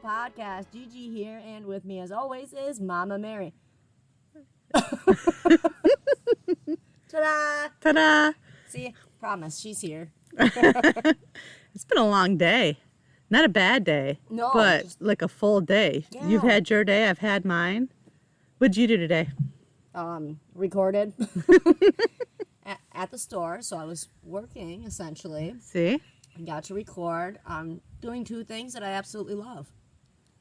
podcast. Gigi here, and with me as always is Mama Mary. Ta-da! Ta-da! See, promise, she's here. It's been a long day. Not a bad day, No, but just- like a full day. Yeah. You've had your day, I've had mine. What'd you do today? Recorded at the store, so I was working essentially. See? I got to record. I'm doing two things that I absolutely love.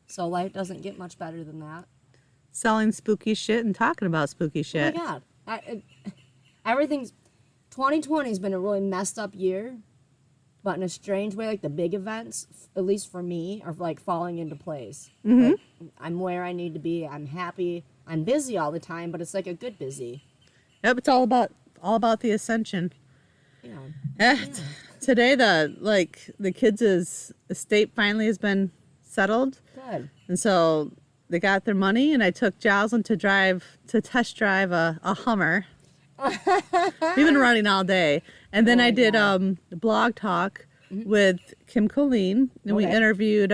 So life doesn't get much better than that. Selling spooky shit and talking about spooky shit. Oh my God. Everything's... 2020 has been a really messed up year, but in a strange way, like the big events, at least for me, are like falling into place. Mm-hmm. Like, I'm where I need to be. I'm happy. I'm busy all the time, but it's like a good busy. Yep, it's all about the ascension. Yeah. Today the kids' estate finally has been settled. Good. And so they got their money, and I took Jocelyn to test drive a Hummer. We've been running all day. And then I did blog talk with Kim Colleen, and we interviewed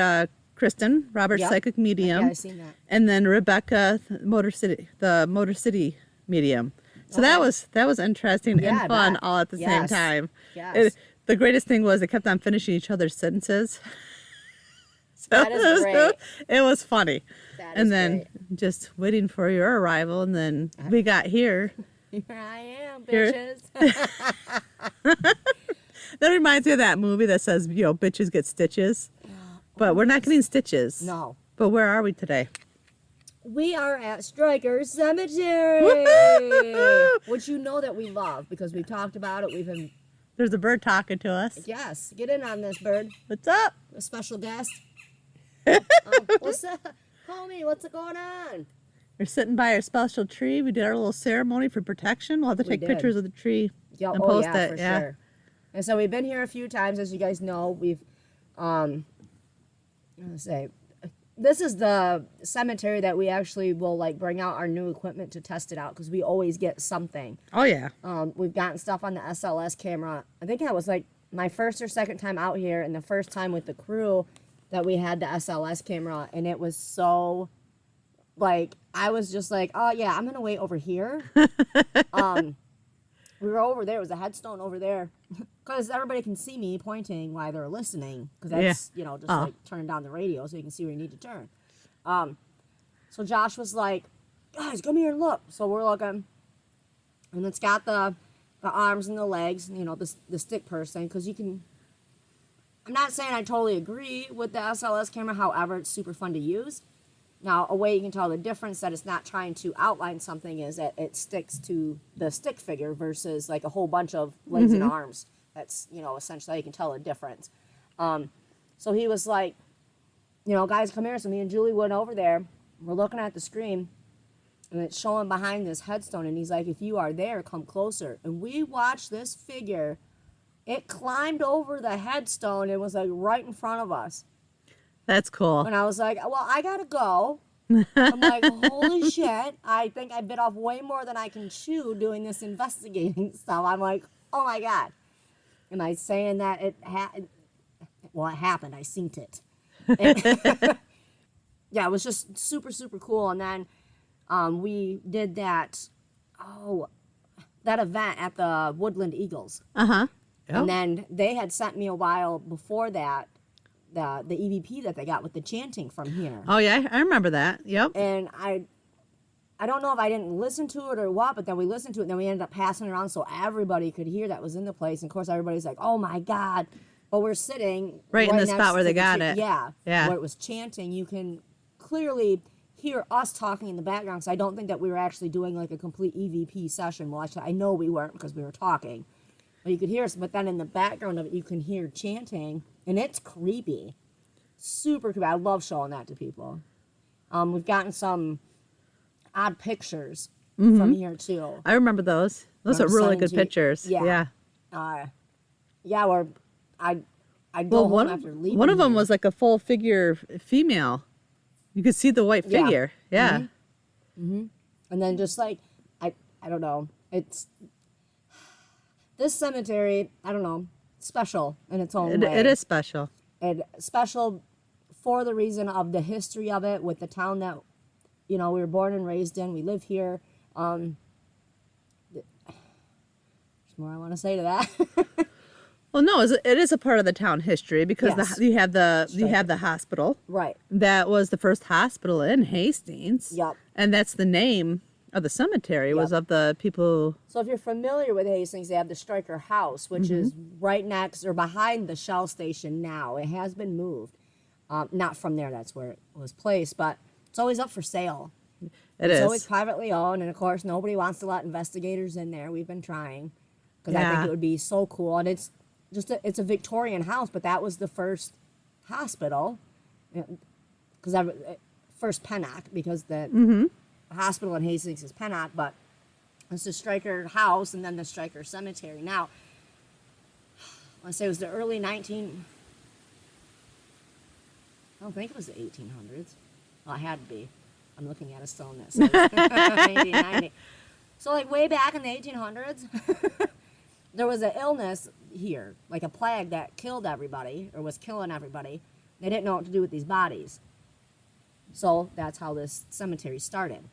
Kristen, Robert's psychic medium. Yeah, I've seen that. And then Rebecca, the Motor City medium. So that was interesting and fun all at the same time. Yes. The greatest thing was they kept on finishing each other's sentences. So That is great. It was funny. That And is then great. just waiting for your arrival, and then we got here. Here I am, Here. bitches. That reminds me of that movie that says, bitches get stitches. But we're not getting stitches. No. But where are we today? We are at Stryker Cemetery, Woo-hoo! which you know that we love because we've talked about it. We've been, There's a bird talking to us. yes, get in on this, bird. What's up? A special guest. What's up? Homie, what's going on? We're sitting by our special tree. We did our little ceremony for protection. We'll have to We take did. pictures of the tree and Oh, post yeah, it. for Yeah. sure. And so we've been here a few times, as you guys know. We've, this is the cemetery that we actually will like bring out our new equipment to test it out because we always get something. Oh, yeah. We've gotten stuff on the SLS camera. I think that was like my first or second time out here, and the first time with the crew that we had the SLS camera, and it was so, like, I was just like, oh yeah, I'm gonna wait over here. We were over there. It was a headstone over there, because everybody can see me pointing while they're listening, because that's just like turning down the radio so you can see where you need to turn. So Josh was like, guys, come here and look. So we're looking, and it's got the arms and the legs, the stick person, because you can. I'm not saying I totally agree with the SLS camera, however, it's super fun to use. Now, a way you can tell the difference that it's not trying to outline something is that it sticks to the stick figure versus like a whole bunch of legs and arms. That's, essentially how you can tell the difference. So he was like, guys, come here. So me and Julie went over there. We're looking at the screen, and it's showing behind this headstone. And he's like, if you are there, come closer. And we watched this figure. It climbed over the headstone and was like right in front of us. That's cool. And I was like, well, I gotta go. I'm like, holy shit. I think I bit off way more than I can chew doing this investigating stuff. I'm like, oh my God. Am I saying that it happened? I synced it. Yeah, it was just super, super cool. And then we did that event at the Woodland Eagles. Uh-huh. Yep. And then they had sent me a while before that the EVP that they got with the chanting from here. Oh, yeah, I remember that. Yep. And I don't know if I didn't listen to it or what, but then we listened to it, and then we ended up passing it around so everybody could hear that was in the place. And, of course, everybody's like, oh, my God. But we're sitting right in the next spot where to they the got it. Yeah. Yeah. Where it was chanting. You can clearly hear us talking in the background, because I don't think that we were actually doing, like, a complete EVP session. Well, actually, I know we weren't because we were talking. But you could hear us. But then in the background of it, you can hear chanting, and it's creepy. Super creepy. I love showing that to people. We've gotten some odd pictures from here, too. I remember those. Those are really good pictures. Yeah. Where I'd go home after leaving. One of them here. was like a full figure female. You could see the white figure. Yeah. And then just like, I don't know. It's, this cemetery, I don't know, special in its own way. It is special. And special for the reason of the history of it with the town that, you know, we were born and raised in. We live here. There's more I want to say to that. Well, no, it is a part of the town history because Yes. you have the hospital. Right. That was the first hospital in Hastings. Yep. And that's the name of the cemetery was of the people. So if you're familiar with Hastings, they have the Stryker House, which is right next or behind the Shell station now. It has been moved. Not from there, that's where it was placed, but it's always up for sale. It's always privately owned, and of course, nobody wants to let investigators in there. We've been trying because I think it would be so cool. And it's just it's a Victorian house, but that was the first hospital, because first Pennock, because the hospital in Hastings is Pennock, but it's the Stryker House and then the Stryker Cemetery. Now, I want to say it was the early I don't think it was the 1800s. Well, it had to be. I'm looking at a stone that says 1890. So, like, way back in the 1800s, there was an illness here, like a plague that killed everybody, or was killing everybody. They didn't know what to do with these bodies. So, that's how this cemetery started.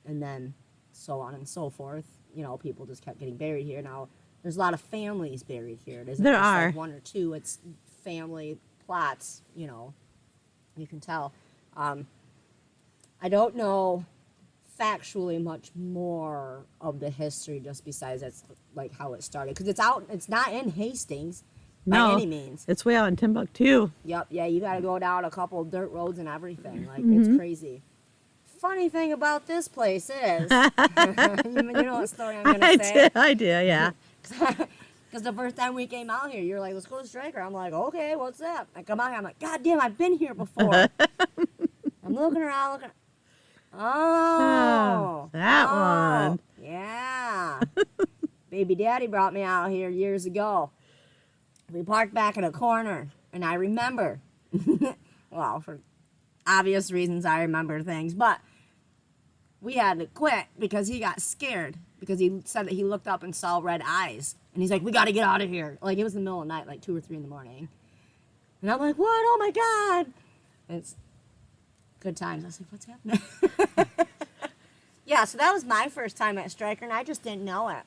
And then, so on and so forth. You know, people just kept getting buried here. Now, there's a lot of families buried here. It isn't just like one or two. It's family plots, you know. You can tell. I don't know factually much more of the history just besides that's like how it started, because it's not in Hastings by any means. It's way out in Timbuktu. Yep. Yeah, you got to go down a couple of dirt roads and everything. Like, it's crazy. Funny thing about this place is, you know what story I'm gonna say? I do, yeah. Because the first time we came out here, you're like, let's go to Stryker. I'm like, okay, what's that? I come out here, I'm like, God damn, I've been here before. I'm looking around, Oh, that one. Yeah. Baby daddy brought me out here years ago. We parked back in a corner, and I remember, well, for obvious reasons, I remember things, but we had to quit because he got scared, because he said that he looked up and saw red eyes, and he's like, we got to get out of here. Like, it was the middle of the night, like 2 or 3 in the morning. And I'm like, what? Oh, my God. And it's good times. I was like, what's happening? Yeah, so that was my first time at Stryker, and I just didn't know it.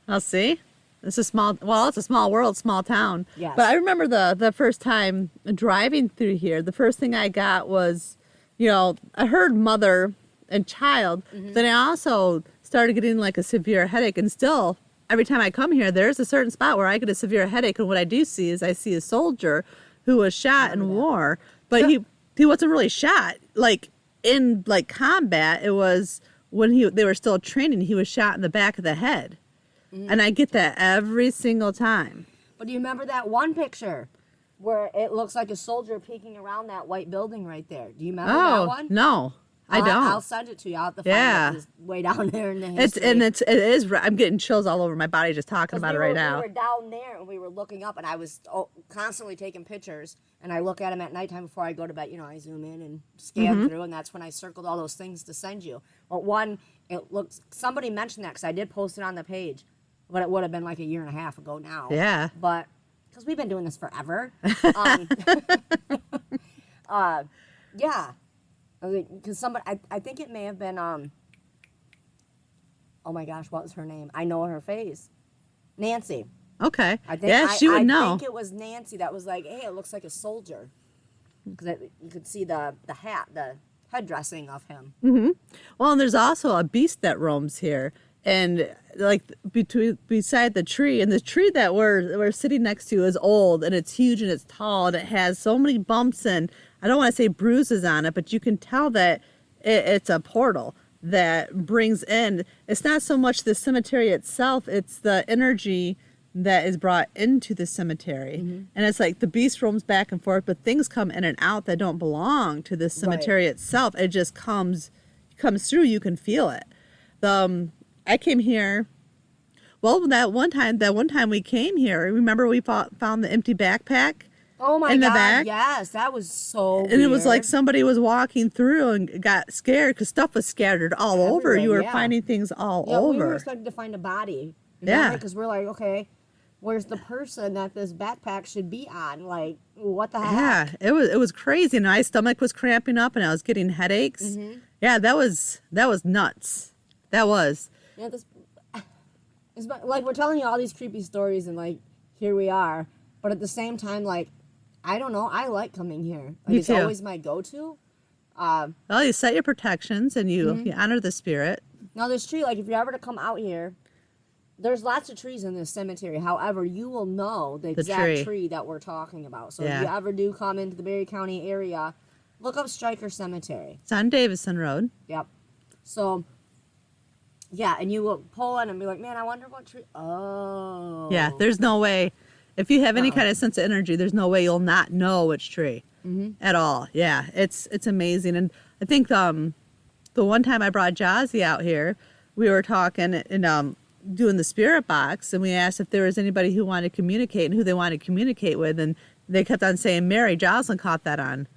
I'll see. It's a small world, small town. Yes. But I remember the first time driving through here, the first thing I got was, you know, I heard mother and child, then I also started getting like a severe headache, and still, every time I come here, there's a certain spot where I get a severe headache, and what I do see is I see a soldier who was shot in war, but he wasn't really shot, like, in, like, combat. It was when they were still training, he was shot in the back of the head. And I get that every single time. But do you remember that one picture where it looks like a soldier peeking around that white building right there? Do you remember that one? No, I don't. I'll send it to you. I'll have to find it. It's way down there in the history. It is. I'm getting chills all over my body just talking about it right now. We were down there and we were looking up, and I was constantly taking pictures, and I look at them at nighttime before I go to bed. You know, I zoom in and scan through, and that's when I circled all those things to send you. But somebody mentioned that because I did post it on the page, but it would have been like 1.5 years ago now. Yeah. But because we've been doing this forever. Yeah. Because I think it may have been, oh my gosh, what was her name? I know her face. Nancy. Okay. She would know. I think it was Nancy that was like, hey, it looks like a soldier. Because you could see the hat, the headdressing of him. Mm-hmm. Well, and there's also a beast that roams here. And like beside the tree, and the tree that we're sitting next to is old, and it's huge and it's tall, and it has so many bumps and I don't want to say bruises on it, but you can tell that it's a portal that brings in. It's not so much the cemetery itself; it's the energy that is brought into the cemetery, and it's like the beast roams back and forth, but things come in and out that don't belong to the cemetery itself. It just comes through. You can feel it. I came here, well, that one time we came here, remember we found the empty backpack? Oh my in the God, back? yes, that was so And weird. it was like somebody was walking through and got scared because stuff was scattered all over. You were finding things all over. We were expecting to find a body. Yeah. Because we're like, okay, where's the person that this backpack should be on? Like, what the heck? Yeah, it was crazy. And my stomach was cramping up, and I was getting headaches. Mm-hmm. Yeah, that was nuts. That was. Yeah, it's like we're telling you all these creepy stories, and like here we are. But at the same time, like, I don't know, I like coming here. Like, Me it's too. always my go-to. Well, you set your protections, and you honor the spirit. Now, this tree, like, if you're ever to come out here, there's lots of trees in this cemetery. However, you will know the exact tree that we're talking about. So if you ever do come into the Berry County area, look up Stryker Cemetery. It's on Davison Road. Yep. So, yeah, and you will pull in and be like, man, I wonder what tree. Oh. Yeah, there's no way. If you have any kind of sense of energy, there's no way you'll not know which tree at all. Yeah, it's amazing. And I think the one time I brought Jazzy out here, we were talking and doing the spirit box, and we asked if there was anybody who wanted to communicate and who they wanted to communicate with, and they kept on saying Mary. Jocelyn caught that on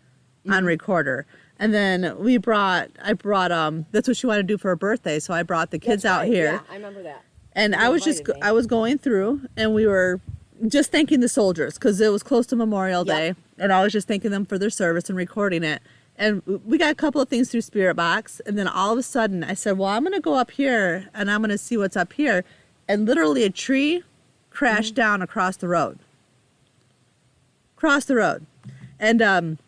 recorder. And then I brought that's what she wanted to do for her birthday, so I brought the kids out here. Yeah, I remember that. And I was going through, and we were just thanking the soldiers because it was close to Memorial Day, and I was just thanking them for their service and recording it. And we got a couple of things through Spirit Box, and then all of a sudden I said, well, I'm going to go up here, and I'm going to see what's up here. And literally a tree crashed down across the road. And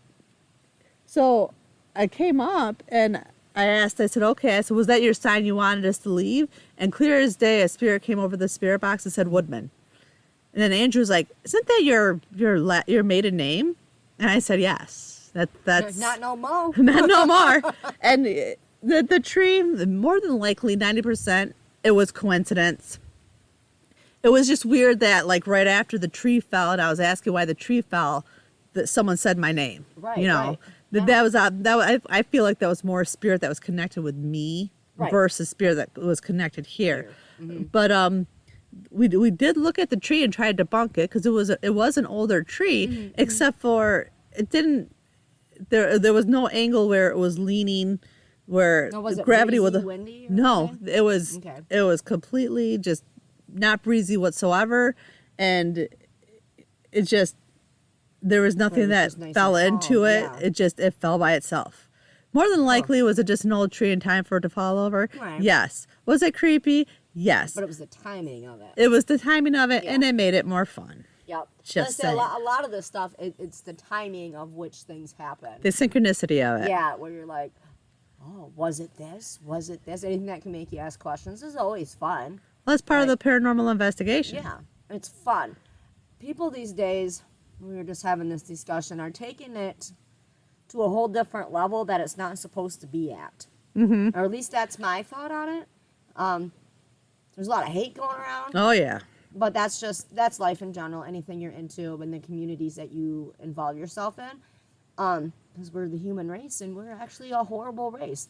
so I came up, and I said, okay, I said, was that your sign you wanted us to leave? And clear as day, a spirit came over the Spirit Box and said Woodland. And then Andrew was like, isn't that your maiden name? And I said, yes. That's not no more. Not no more. And the tree, more than likely 90%, it was coincidence. It was just weird that like right after the tree fell, and I was asking why the tree fell, that someone said my name. Right. You know, right. that was I feel like that was more spirit that was connected with me versus spirit that was connected here. Mm-hmm. But we did look at the tree and try to debunk it because it was an older tree, except for it didn't. There was no angle where it was leaning, where was it gravity breezy, was. Windy or No, anything? it was completely just not breezy whatsoever, and it just there was nothing that nice fell into it. Yeah. It fell by itself. More than likely, was it just an old tree in time for it to fall over? Right. Yes. Was it creepy? Yes. But it was the timing of it. It was the timing of it, and it made it more fun. Yep. Just a lot of this stuff, it's the timing of which things happen. The synchronicity of it. Yeah, where you're like, oh, was it this? Was it this? Anything that can make you ask questions is always fun. Well, that's part of the paranormal investigation. Yeah, it's fun. People these days, we were just having this discussion, are taking it to a whole different level that it's not supposed to be at. Mm-hmm. Or at least that's my thought on it. There's a lot of hate going around. Oh, yeah. But that's life in general, anything you're into and the communities that you involve yourself in. Because we're the human race, and we're actually a horrible race.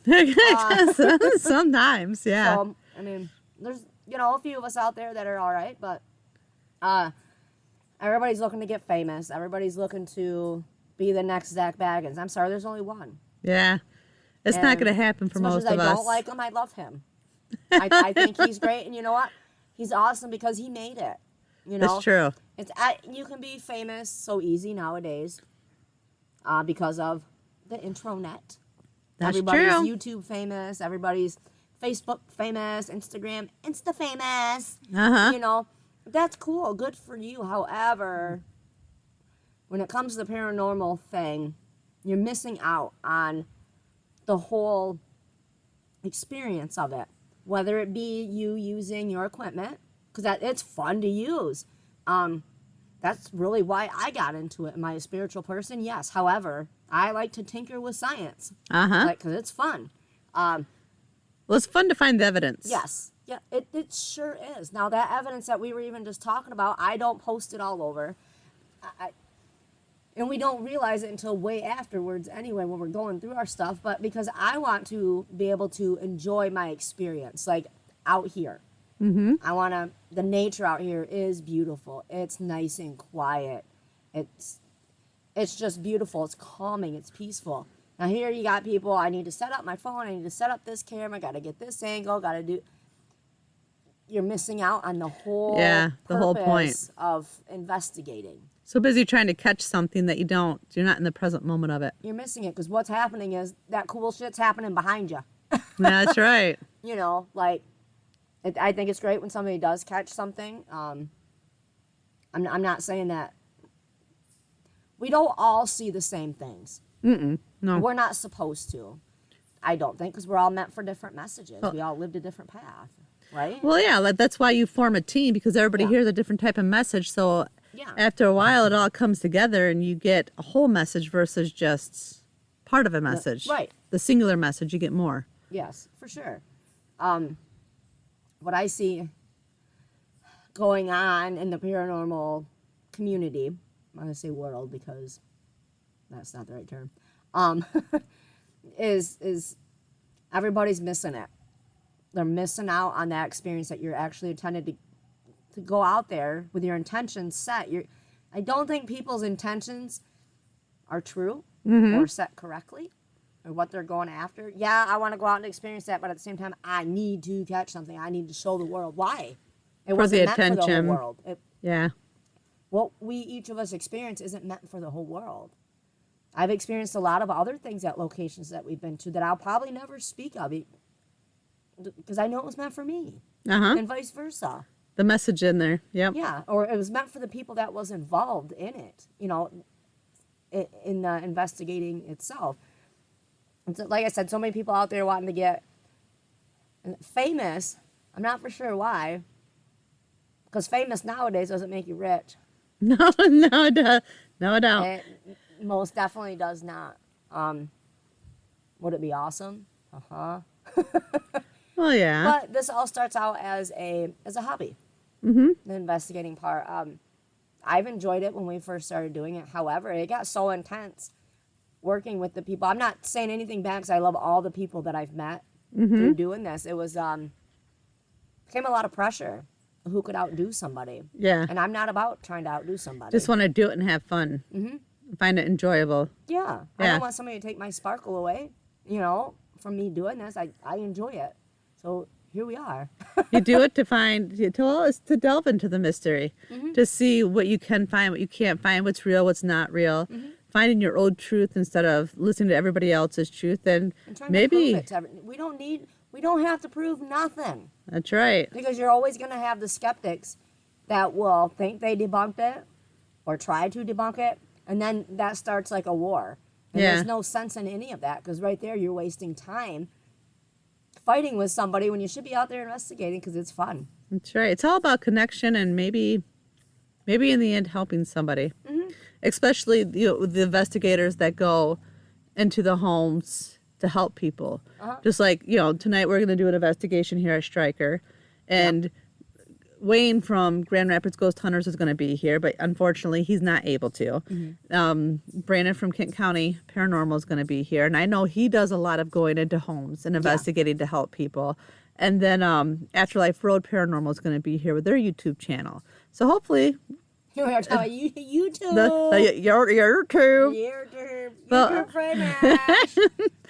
Sometimes, yeah. So, I mean, there's, a few of us out there that are all right, but everybody's looking to get famous. Everybody's looking to be the next Zach Baggins. I'm sorry, there's only one. Yeah. It's not going to happen for most of us. As much as I don't like him, I love him. I think he's great, and you know what? He's awesome because he made it. That's true. You can be famous so easy nowadays because of the intranet. That's everybody's true. YouTube famous. Everybody's Facebook famous. Instagram Insta famous. That's cool. Good for you. However, when it comes to the paranormal thing, you're missing out on the whole experience of it. Whether it be you using your equipment, because it's fun to use. That's really why I got into it. Am I a spiritual person? Yes. However, I like to tinker with science. Because it's fun. Well, it's fun to find the evidence. Yes. Yeah, it sure is. Now, that evidence that we were even just talking about, I don't post it all over. And we don't realize it until way afterwards anyway when we're going through our stuff. But because I want to be able to enjoy my experience, like out here. Mm-hmm. The nature out here is beautiful. It's nice and quiet. It's just beautiful. It's calming. It's peaceful. Now here you got people, I need to set up my phone. I need to set up this camera. Got to get this angle. Got to do. you're missing out on the whole the whole point of investigating. So busy trying to catch something that you're not in the present moment of it. You're missing it because what's happening is that cool shit's happening behind you. That's right. You know, like, I think it's great when somebody does catch something. I'm not saying that we don't all see the same things. No. We're not supposed to. I don't think, because we're all meant for different messages. We all lived a different path, right? Well, yeah, that's why you form a team, because everybody hears a different type of message. So after a while, it all comes together and you get a whole message versus just part of a message. Right. The singular message, you get more. Yes, for sure. What I see going on in the paranormal community, I'm going to say world because that's not the right term, is everybody's missing it. They're missing out on that experience that you're actually intended to go out there with your intentions set. I don't think people's intentions are true or set correctly or what they're going after. Yeah, I want to go out and experience that, but at the same time, I need to catch something. I need to show the world why. It wasn't meant for the whole world. What each of us experience isn't meant for the whole world. I've experienced a lot of other things at locations that we've been to that I'll probably never speak of because I know it was meant for me, and vice versa. The message in there, Yeah, or it was meant for the people that was involved in it, you know, in the investigating itself. And so, like I said, so many people out there wanting to get famous. I'm not for sure why, because famous nowadays doesn't make you rich. No, it does. No, it don't. It most definitely does not. Would it be awesome? Well, yeah. But this all starts out as a hobby. The investigating part. I've enjoyed it when we first started doing it. However, it got so intense working with the people. I'm not saying anything bad because I love all the people that I've met through doing this. It was became a lot of pressure. Who could outdo somebody? Yeah. And I'm not about trying to outdo somebody. Just want to do it and have fun. Find it enjoyable. Yeah. I don't want somebody to take my sparkle away, you know, from me doing this. I enjoy it. So here we are. You do it to delve into the mystery, to see what you can find, what you can't find, what's real, what's not real, finding your own truth instead of listening to everybody else's truth, and maybe to prove it to we don't have to prove nothing. That's right. Because you're always going to have the skeptics that will think they debunked it or try to debunk it, and then that starts like a war. And there's no sense in any of that, because right there you're wasting time fighting with somebody when you should be out there investigating because it's fun. That's right. It's all about connection and maybe in the end helping somebody. Especially with the investigators that go into the homes to help people. Just like, tonight we're going to do an investigation here at Stryker, and Wayne from Grand Rapids Ghost Hunters is going to be here, but unfortunately he's not able to. Brandon from Kent County Paranormal is going to be here, and I know he does a lot of going into homes and investigating to help people. And then Afterlife Road Paranormal is going to be here with their YouTube channel. So hopefully... YouTube. YouTube friend.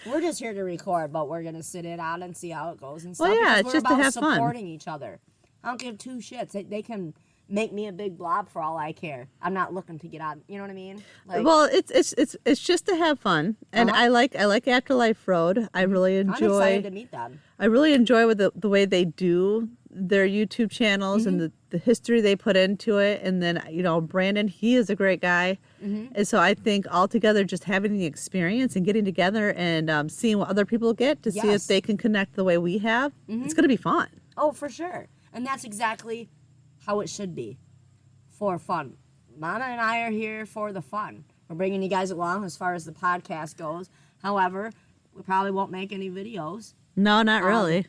We're just here to record, but we're gonna sit it out and see how it goes and stuff. Well, yeah, it's just to have fun. Supporting each other. I don't give two shits. They can make me a big blob for all I care. I'm not looking to get on. You know what I mean? Like, well, it's just to have fun, and I like Afterlife Road. I really enjoy. I'm excited to meet them. I really enjoy with the way they do their YouTube channels and the history they put into it. And then, Brandon, he is a great guy. And so I think altogether just having the experience and getting together and seeing what other people get to see if they can connect the way we have, it's going to be fun. Oh, for sure. And that's exactly how it should be, for fun. Mama and I are here for the fun. We're bringing you guys along as far as the podcast goes. However, we probably won't make any videos. No, not really.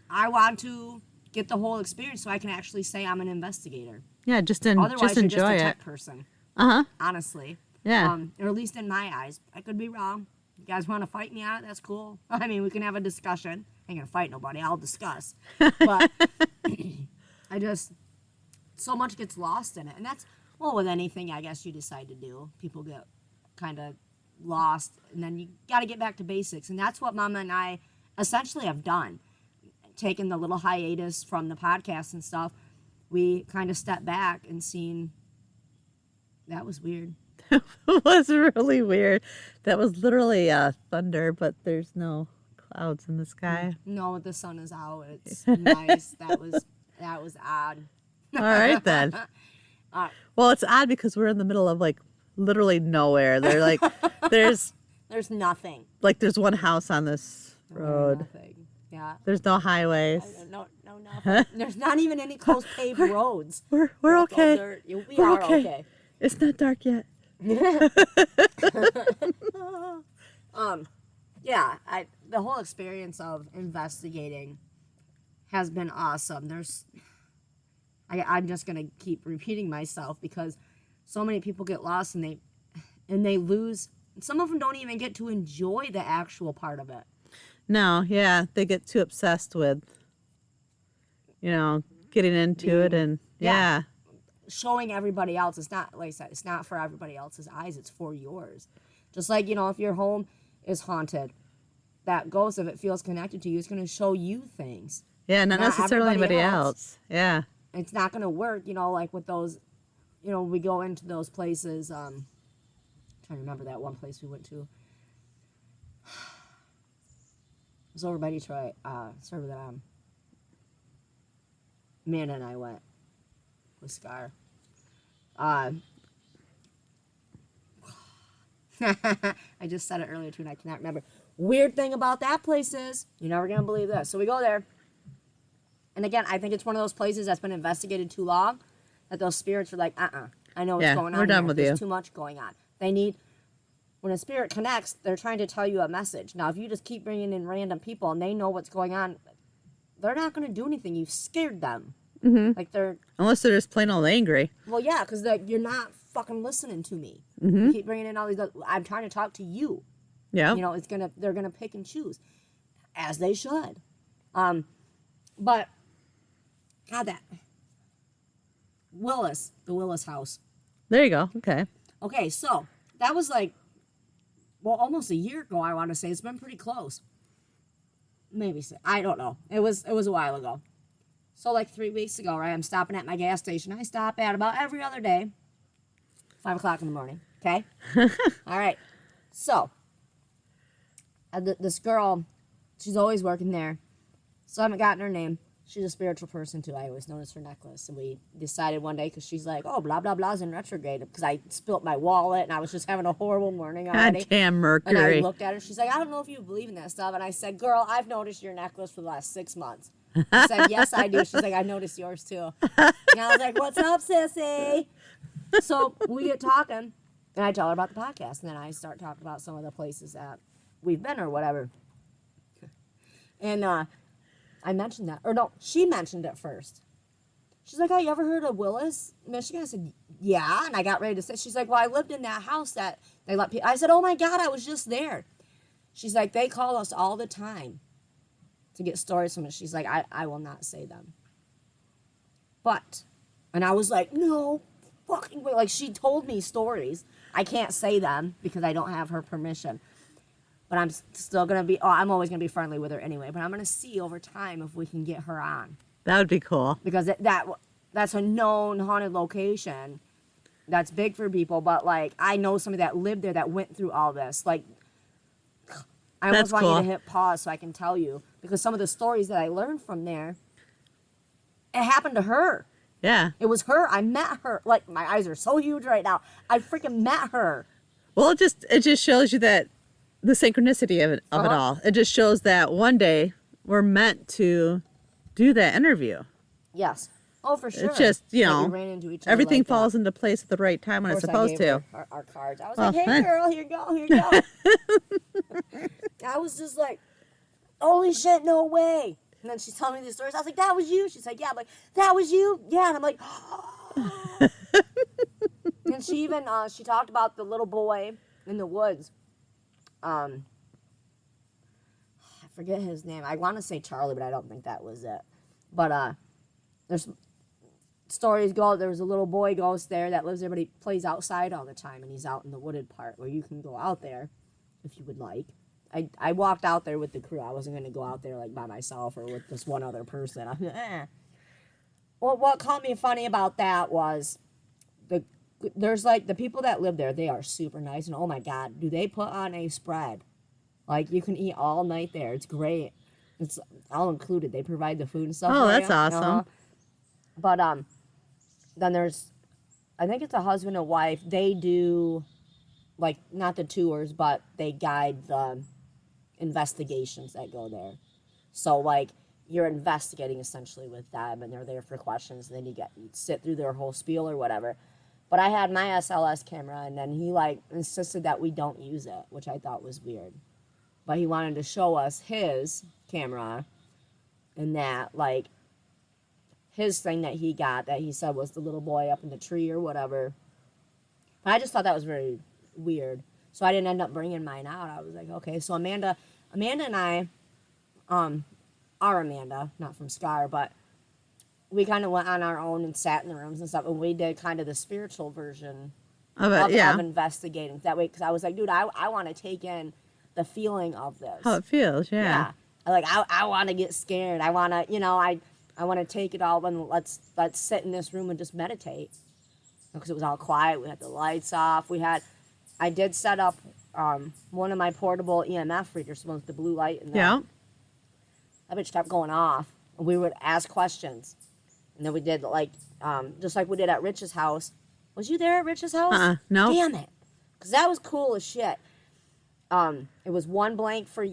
I want to get the whole experience so I can actually say I'm an investigator. Yeah, just enjoy it. Otherwise, you're just a tech person. Honestly. Yeah. Or at least in my eyes. I could be wrong. You guys want to fight me on it? That's cool. I mean, we can have a discussion. I ain't going to fight nobody. I'll discuss. But so much gets lost in it. And that's, with anything I guess you decide to do. People get kind of lost. And then you got to get back to basics. And that's what Mama and I essentially have done. taken the little hiatus from the podcast and stuff, we kind of stepped back and seen that was weird. It was really weird. That was literally thunder, but there's no clouds in the sky. No, the sun is out. It's nice. That was odd. All right then. Well, it's odd because we're in the middle of like literally nowhere. They're like there's nothing. Like there's one house on this road. Nothing. Yeah. There's no highways. No, nothing. There's not even any close paved roads. We're okay. We are okay. It's not dark yet. Yeah, the whole experience of investigating has been awesome. I'm just gonna keep repeating myself because so many people get lost and they lose. Some of them don't even get to enjoy the actual part of it. No, yeah, they get too obsessed with, getting into it and yeah. Showing everybody else. It's not, like I said, it's not for everybody else's eyes. It's for yours. Just like, if your home is haunted, that ghost, if it feels connected to you, it's going to show you things. Yeah, not necessarily anybody else. Yeah. It's not going to work, like with those, we go into those places. I'm trying to remember that one place we went to. It was over by Detroit. Sorry that Amanda and I went with Scar. I just said it earlier too, and I cannot remember. Weird thing about that place is, you're never gonna believe this. So we go there, and again, I think it's one of those places that's been investigated too long, that those spirits are like, I know what's going on. We're done here. with There's you. too much going on. When a spirit connects, they're trying to tell you a message. Now, if you just keep bringing in random people and they know what's going on, they're not going to do anything. You've scared them. Mm-hmm. Like unless they're just plain old angry. Well, yeah, because you're not fucking listening to me. Mm-hmm. You keep bringing in all these. I'm trying to talk to you. Yeah. They're gonna pick and choose, as they should. But God, the Willis House. There you go. Okay. Okay, so that was like, almost a year ago. I want to say it's been pretty close. Maybe I don't know. It was a while ago. So like 3 weeks ago, right? I'm stopping at my gas station. I stop at about every other day, 5 o'clock in the morning. Okay. All right. So this girl, she's always working there. So I haven't gotten her name. She's a spiritual person too. I always notice her necklace. And we decided one day, because she's like, oh, blah, blah, blah's in retrograde. Because I spilt my wallet and I was just having a horrible morning already. God damn Mercury. And I looked at her. She's like, I don't know if you believe in that stuff. And I said, girl, I've noticed your necklace for the last 6 months. I said, yes, I do. She's like, I noticed yours too. And I was like, what's up, sissy? So we get talking. And I tell her about the podcast. And then I start talking about some of the places that we've been or whatever. And I mentioned that. Or no, she mentioned it first. She's like, oh, you ever heard of Willis, Michigan? I said, yeah. And I got ready to say, she's like, well, I lived in that house that they let people. I said, oh my God, I was just there. She's like, they call us all the time to get stories from it. She's like, I will not say them. But, and I was like, no fucking way. Like, she told me stories. I can't say them because I don't have her permission. But I'm still going to be, I'm always going to be friendly with her anyway. But I'm going to see over time if we can get her on. That would be cool. Because that's a known haunted location. That's big for people. But, like, I know somebody that lived there that went through all this. Like, I almost want you to hit pause so I can tell you. Because some of the stories that I learned from there, it happened to her. Yeah. It was her. I met her. Like, my eyes are so huge right now. I freaking met her. Well, it just shows you that the synchronicity of it all. It just shows that one day we're meant to do that interview. Yes. Oh, for sure. It's just, we ran into each other everything like falls into place at the right time when it's supposed to. Our cards. I was like, hey, girl, here you go. I was just like, holy shit, no way. And then she's telling me these stories. I was like, that was you? She's like, yeah. I'm like, that was you? Yeah. And I'm like, oh. And she even, she talked about the little boy in the woods. I forget his name. I want to say Charlie, but I don't think that was it. But there's stories go. There was a little boy ghost there that lives there, but he plays outside all the time, and he's out in the wooded part where you can go out there if you would like. I walked out there with the crew. I wasn't going to go out there like by myself or with this one other person. Well, what caught me funny about that was there's like the people that live there, they are super nice. And oh my God, do they put on a spread? Like you can eat all night there. It's great. It's all included. They provide the food and stuff. Oh, for that's you. awesome. But then there's, I think it's a husband and wife. They do, like, not the tours, but they guide the investigations that go there. So, like, you're investigating essentially with them, and they're there for questions, and then you sit through their whole spiel or whatever. But I had my SLS camera, and then he, like, insisted that we don't use it, which I thought was weird. But he wanted to show us his camera, and that, like, his thing that he got that he said was the little boy up in the tree or whatever. But I just thought that was very weird. So I didn't end up bringing mine out. I was like, okay. So Amanda and I, our Amanda, not from Scar, but we kind of went on our own and sat in the rooms and stuff. And we did kind of the spiritual version of investigating that way. Because I was like, dude, I want to take in the feeling of this. How it feels, yeah. Like, I want to get scared. I want to, I want to take it all and let's sit in this room and just meditate. Because it was all quiet. We had the lights off. I did set up one of my portable EMF readers with the blue light. And that bitch kept going off. And we would ask questions. And then we did, like, just like we did at Rich's house. Was you there at Rich's house? No. Damn it. Because that was cool as shit. It was 1 blank for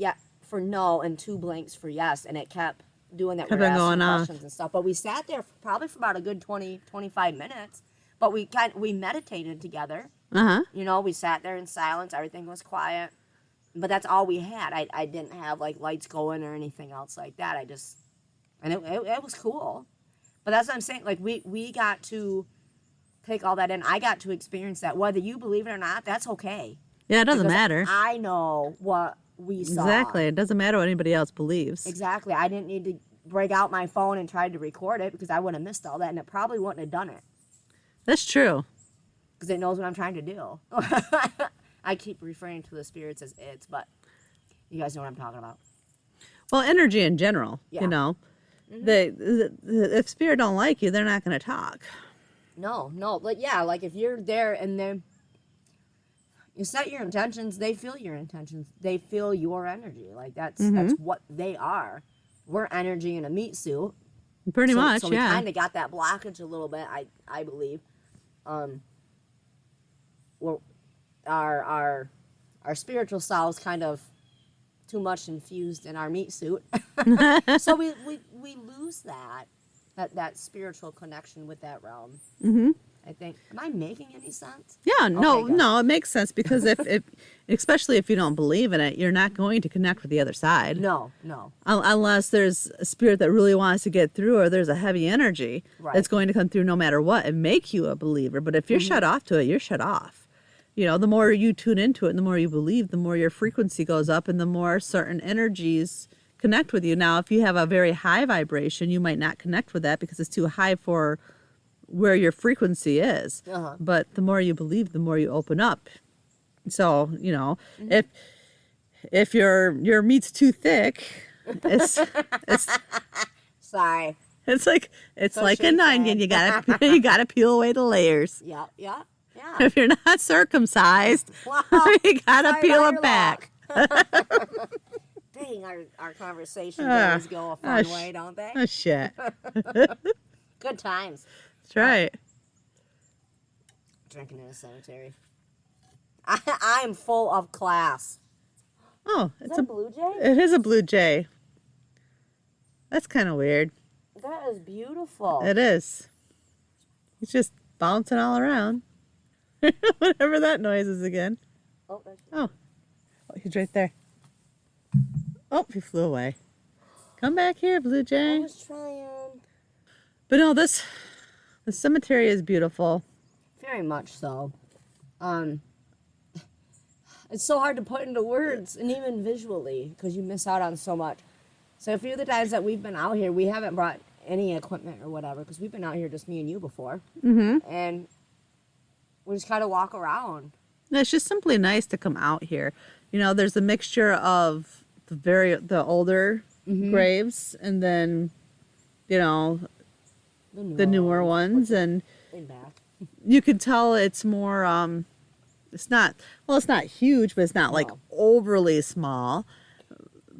no and 2 blanks for yes. And it kept doing that. We were asking questions and stuff. But we sat there probably for about a good 20, 25 minutes. But we meditated together. We sat there in silence. Everything was quiet. But that's all we had. I didn't have, like, lights going or anything else like that. And it was cool. But that's what I'm saying. Like, we got to take all that in. I got to experience that. Whether you believe it or not, that's okay. Yeah, it doesn't matter. I know what we saw. Exactly. It doesn't matter what anybody else believes. Exactly. I didn't need to break out my phone and try to record it because I would have missed all that, and it probably wouldn't have done it. That's true. Because it knows what I'm trying to do. I keep referring to the spirits as it's, but you guys know what I'm talking about. Well, energy in general, Mm-hmm. If spirit don't like you, they're not going to talk. No. Like if you're there and then you set your intentions, they feel your intentions. They feel your energy. Like that's what they are. We're energy in a meat suit. Pretty much, so we kind of got that blockage a little bit, I believe. Our spiritual selves kind of too much infused in our meat suit. So we lose that spiritual connection with that realm. Mm-hmm. I think. Am I making any sense? Yeah, no, it makes sense because if especially if you don't believe in it, you're not going to connect with the other side. No. Unless there's a spirit that really wants to get through, or there's a heavy energy that's going to come through no matter what and make you a believer. But if you're shut off to it, you're shut off. The more you tune into it and the more you believe, the more your frequency goes up and the more certain energies connect with you. Now, if you have a very high vibration, you might not connect with that because it's too high for where your frequency is. But the more you believe, the more you open up. So, if your meat's too thick, it's sorry. It's like an onion. You gotta peel away the layers. Yeah. If you're not circumcised, you gotta peel it back. Dang, our conversations always go a fun way, don't they? Oh shit. Good times. That's right. Drinking in a cemetery. I am full of class. Oh, is that a blue jay? It is a blue jay. That's kind of weird. That is beautiful. It is. He's just bouncing all around. Whatever that noise is again. Oh, he's right there. Oh, he flew away. Come back here, blue jay. I was trying. But no, the cemetery is beautiful. Very much so. It's so hard to put into words and even visually because you miss out on so much. So a few of the times that we've been out here, we haven't brought any equipment or whatever because we've been out here just me and you before. Mm-hmm. And we just kind of walk around. It's just simply nice to come out here. You know, there's a mixture of the older graves, and then, you know, the newer ones, and you can tell it's more. It's not huge, but it's not like overly small.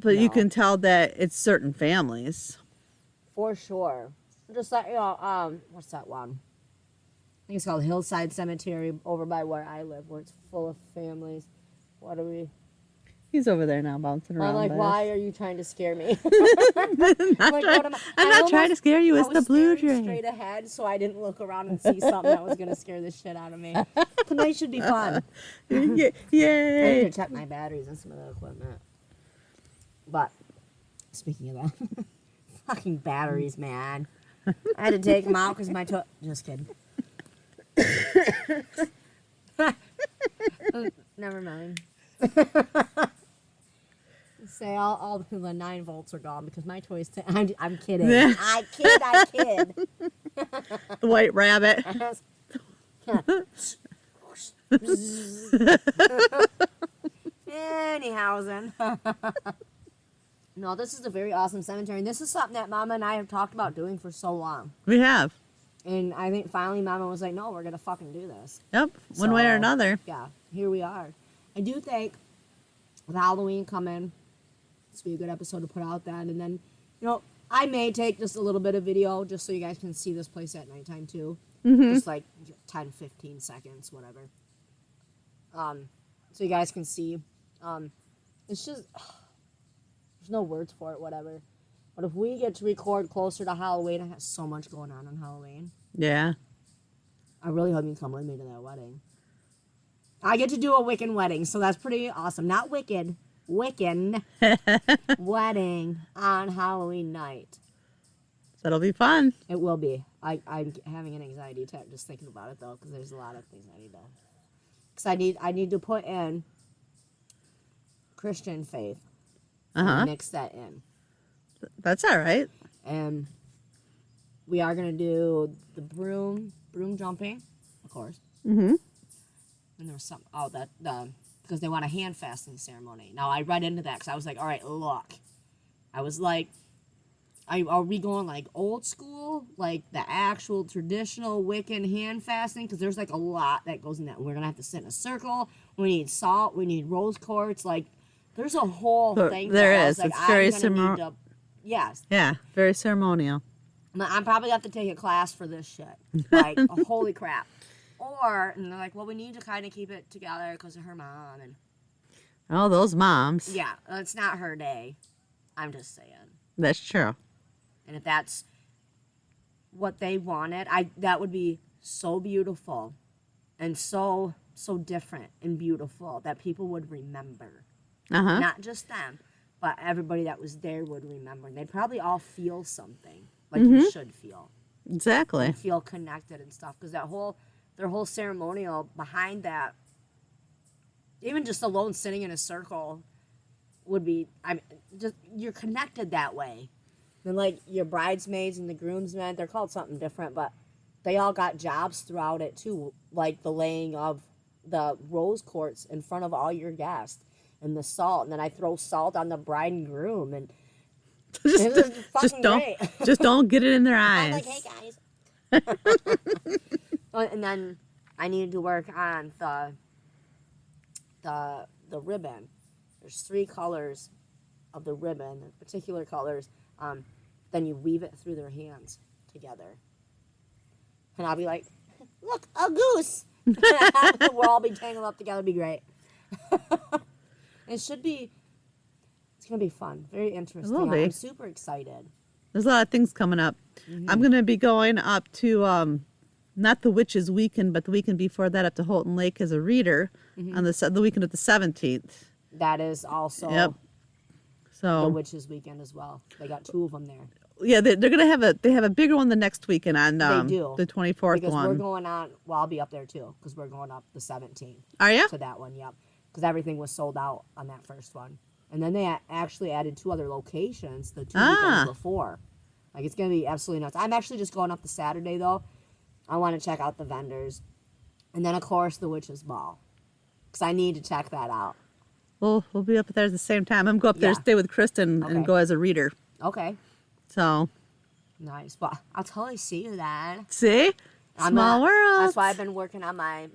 But you can tell that it's certain families. For sure. Just like, what's that one? I think it's called Hillside Cemetery over by where I live, where it's full of families. What are we? He's over there now bouncing around. I'm like, why are you trying to scare me? I'm not trying to scare you. It's the blue jay. Straight ahead, so I didn't look around and see something that was going to scare the shit out of me. Tonight should be fun. Yay! I need to check my batteries and some of the equipment. But, speaking of that, fucking batteries, man. I had to take them out because my toe... Just kidding. Never mind. Say all the 9 volts are gone because my toys... I'm kidding. I kid. The white rabbit. Anyhowsen. No, this is a very awesome cemetery. And this is something that Mama and I have talked about doing for so long. We have. And I think finally Mama was like, no, we're going to fucking do this. Yep, one way or another. Yeah, here we are. I do think with Halloween coming, this will be a good episode to put out then. And then, you know, I may take just a little bit of video just so you guys can see this place at nighttime too. Just like 10, 15 seconds, whatever. So you guys can see. It's just... There's no words for it, whatever. But if we get to record closer to Halloween, I have so much going on Halloween. Yeah. I really hope you come with me to that wedding. I get to do a Wiccan wedding, so that's pretty awesome. Not wicked. Wiccan wedding on Halloween night. That'll be fun. It will be. I'm having an anxiety attack just thinking about it, though, because there's a lot of things I need to... Because I need to put in Christian faith. Mix that in. That's all right. And we are going to do the broom jumping, of course. And there was some, because they want a hand fasting ceremony. Now, I read into that because I was like, all right, look. I was like, are we going like old school, like the actual traditional Wiccan hand fasting? Because there's like a lot that goes in that. We're going to have to sit in a circle. We need salt. We need rose quartz. Like, there's a whole thing. There is. Like, it's very ceremonial. Yes. Yeah, very ceremonial. I'm probably going to have to take a class for this shit. Like, holy crap. And they're like, well, we need to kind of keep it together because of her mom. And oh, those moms. yeah, it's not her day. I'm just saying. That's true. And if that's what they wanted, that would be so beautiful and so different and beautiful that people would remember. Not just them, but everybody that was there would remember. And they'd probably all feel something like you should feel. Exactly. And feel connected and stuff. Because their whole ceremonial behind that, even just alone sitting in a circle would be, you're connected that way. And like your bridesmaids and the groomsmen, they're called something different, but they all got jobs throughout it too. Like the laying of the rose quartz in front of all your guests. And the salt, and then I throw salt on the bride and groom, and just don't get it in their eyes. I'm like, hey guys. And then I needed to work on the ribbon. There's 3 colors of the ribbon, particular colors. Then you weave it through their hands together, and I'll be like, look, a goose. We'll all be tangled up together. It'll be great. It's going to be fun. Very interesting. It will be. I'm super excited. There's a lot of things coming up. I'm going to be going up to, not the Witches Weekend, but the weekend before that up to Holton Lake as a reader on the weekend of the 17th. That is also the Witches Weekend as well. They got 2 of them there. Yeah, they're going to have a bigger one the next weekend on they do. The 24th because one. We're going on, well, I'll be up there too because we're going up the 17th. Are you? To that one, yep. Because everything was sold out on that first one. And then they actually added 2 other locations the 2 weekends before. Like, it's going to be absolutely nuts. I'm actually just going up the Saturday, though. I want to check out the vendors. And then, of course, the Witches' Ball. because I need to check that out. We'll be up there at the same time. I'm going to go up there, Yeah. stay with Kristen, Okay. and go as a reader. Okay. So, Nice. Well, I'll totally see you then. see? Small world. That's why I've been working on my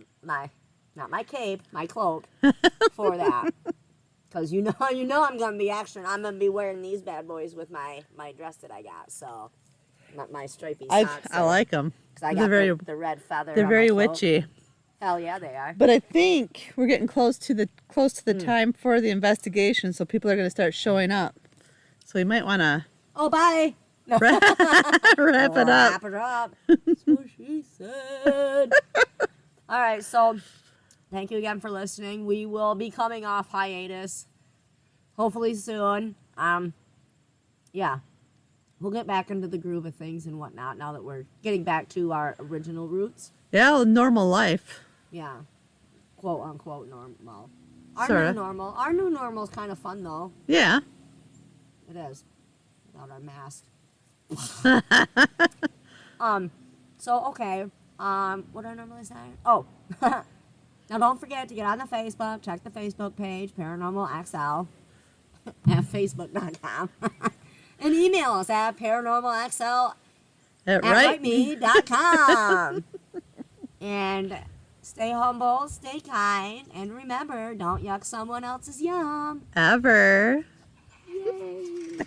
not my cape, my cloak for that. Because you know I'm gonna be I'm gonna be wearing these bad boys with my dress that I got. So my stripy socks. I like them. Because I got the red feather. They're on very my cloak. witchy. Hell yeah, they are. But I think we're getting close to the time for the investigation, so people are going to start showing up. So we might want to Oh, bye. No. wrap it up. Wrap it up. That's what she said. All right, so thank you again for listening. We will be coming off hiatus hopefully soon. Yeah. We'll get back into the groove of things and whatnot now that we're getting back to our original roots. Yeah, normal life. Yeah. Quote unquote normal. Our Sorta. new normal. Our new normal is kind of fun though. Yeah. It is. Without our mask. So okay. What did I normally say? Oh. Now don't forget to get on the Facebook, check the Facebook page, paranormalxl at facebook.com. And email us at paranormalxl@writeme.com. And stay humble, stay kind, and remember, don't yuck someone else's yum. Ever. Yay.